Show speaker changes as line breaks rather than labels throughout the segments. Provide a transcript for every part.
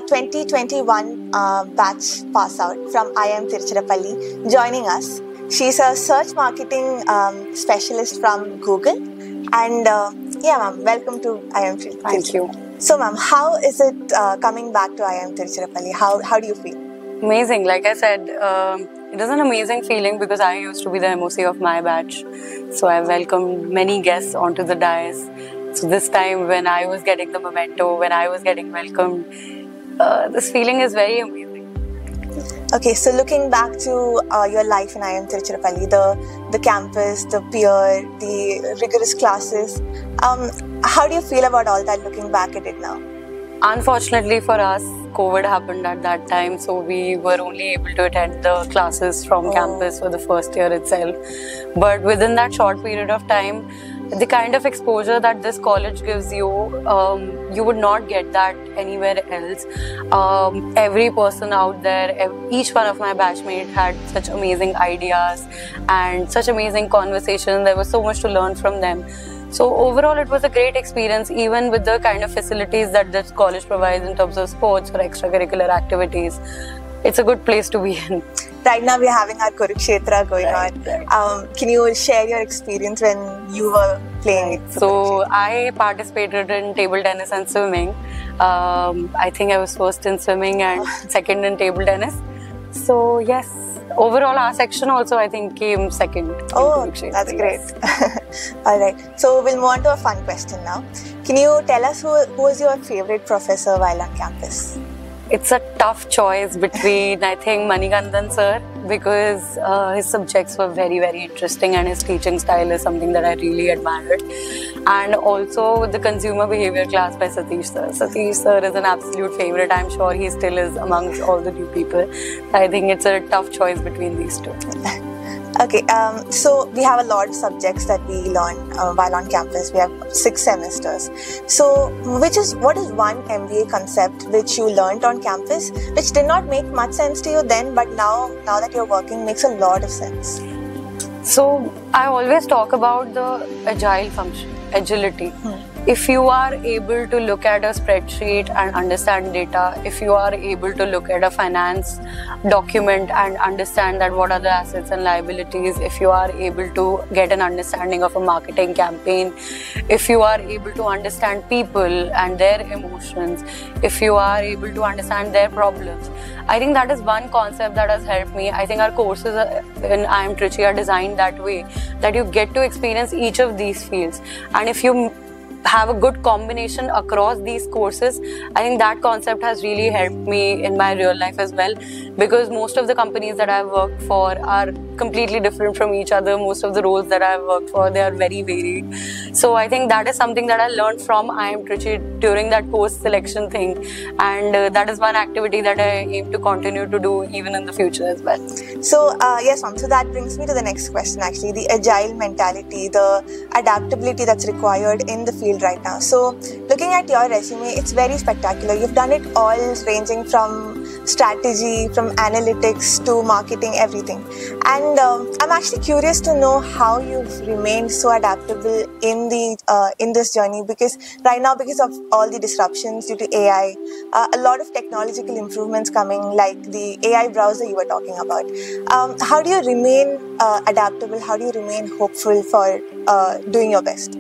2021 batch pass out from IIM Tiruchirappalli joining us. She's a search marketing specialist from Google. And yeah, ma'am, welcome to IIM Tiruchirappalli.
Thank you.
So, ma'am, how is it coming back to IIM Tiruchirappalli? How do you feel?
Amazing. Like I said, it is an amazing feeling because I used to be the MOC of my batch. So I welcomed many guests onto the dais. So this time when I was getting the memento, when I was getting welcomed, this feeling is very amazing.
Okay, so looking back to your life in IIM Tiruchirappalli, the campus, the peer, the rigorous classes, how do you feel about all that looking back at it now?
Unfortunately for us, COVID happened at that time, so we were only able to attend the classes from campus for the first year itself. But within that short period of time, the kind of exposure that this college gives you, you would not get that anywhere else. Every person out there, each one of my batchmates had such amazing ideas and such amazing conversations. There was so much to learn from them. So overall, it was a great experience, even with the kind of facilities that this college provides in terms of sports or extracurricular activities. It's a good place to be in.
Right now, we're having our Kurukshetra going on.
Right.
Can you share your experience when you were playing it?
So I participated in table tennis and swimming. I think I was first in swimming and second in table tennis. So yes, overall our section also I think came second.
Oh, that's great. All right. So we'll move on to a fun question now. Can you tell us who was your favorite professor while on campus?
It's a tough choice between, I think, Manikandan sir, because his subjects were very, very interesting and his teaching style is something that I really admired. And also the consumer behavior class by Satish sir. Satish sir is an absolute favorite. I'm sure he still is amongst all the new people. I think it's a tough choice between these two.
Okay, so we have a lot of subjects that we learn while on campus. We have 6 semesters. So, what is one MBA concept which you learned on campus, which did not make much sense to you then, but now that you're working, makes a lot of sense?
So, I always talk about the agile function, agility. If you are able to look at a spreadsheet and understand data, if you are able to look at a finance document and understand that what are the assets and liabilities, if you are able to get an understanding of a marketing campaign, if you are able to understand people and their emotions, if you are able to understand their problems, I think that is one concept that has helped me. I think our courses in IIM Trichy are designed that way, that you get to experience each of these fields. And if you have a good combination across these courses, I think that concept has really helped me in my real life as well, because most of the companies that I've worked for are completely different from each other. Most of the roles that I've worked for, they are very varied. So I think that is something that I learned from IIM Trichy during that course selection thing, and that is one activity that I aim to continue to do even in the future as well.
So yes, ma'am. So that brings me to the next question actually, the agile mentality, the adaptability that's required in the field right now. So looking at your resume, it's very spectacular. You've done it all, ranging from strategy, from analytics to marketing, everything. And I'm actually curious to know how you've remained so adaptable in this journey, because right now, because of all the disruptions due to AI, a lot of technological improvements coming, like the AI browser you were talking about. How do you remain adaptable? How do you remain hopeful for doing your best?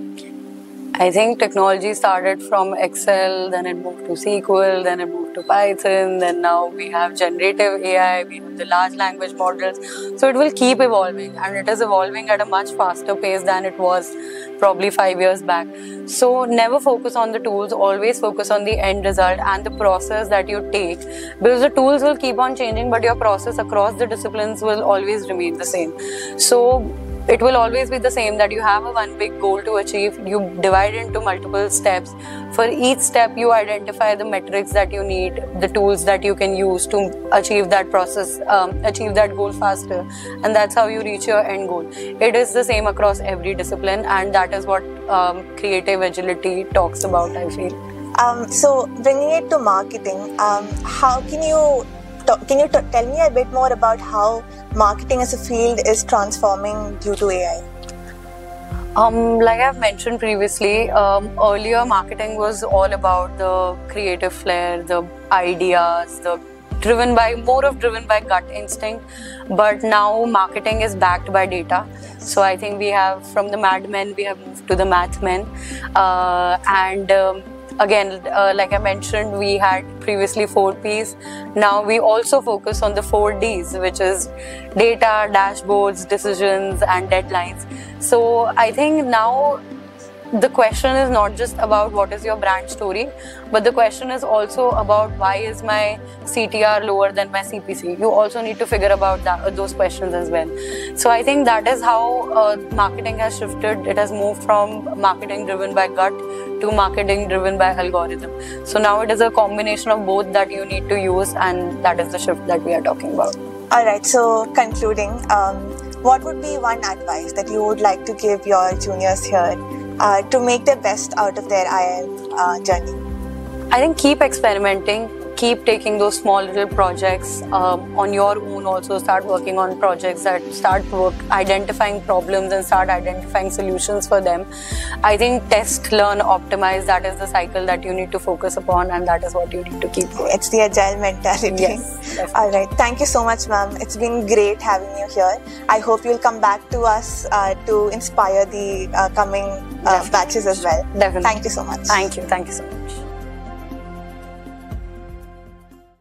I think technology started from Excel, then it moved to SQL, then it moved to Python, then now we have generative AI, we have the large language models. So it will keep evolving, and it is evolving at a much faster pace than it was probably 5 years back. So never focus on the tools, always focus on the end result and the process that you take, because the tools will keep on changing, but your process across the disciplines will always remain the same. So it will always be the same, that you have one big goal to achieve, you divide into multiple steps. For each step, you identify the metrics that you need, the tools that you can use to achieve that process, achieve that goal faster, and that's how you reach your end goal. It is the same across every discipline, and that is what creative agility talks about, I feel.
So bringing it to marketing, how can you tell me a bit more about how marketing as a field is transforming due to AI?
Like I've mentioned previously, earlier marketing was all about the creative flair, the ideas, driven by gut instinct. But now marketing is backed by data. So I think we have, from the madmen, we have moved to the mathmen. Again, like I mentioned, we had previously 4 Ps. Now we also focus on the 4 Ds, which is data, dashboards, decisions, and deadlines. So I think now the question is not just about what is your brand story, but the question is also about why is my CTR lower than my CPC. You also need to figure about those questions as well. So I think that is how marketing has shifted. It has moved from marketing driven by gut to marketing driven by algorithm. So now it is a combination of both that you need to use, and that is the shift that we are talking about.
All right, so concluding, what would be one advice that you would like to give your juniors here to make the best out of their IIM journey?
I think keep experimenting, keep taking those small little projects on your own. Also start working on projects that identifying problems and start identifying solutions for them. I think test, learn, optimize, that is the cycle that you need to focus upon, and that is what you need to keep going.
It's the agile mentality.
Yes, definitely.
All right, thank you so much, ma'am. It's been great having you here. I hope you'll come back to us to inspire the coming batches as well.
Definitely.
Thank you so much.
Thank you so much.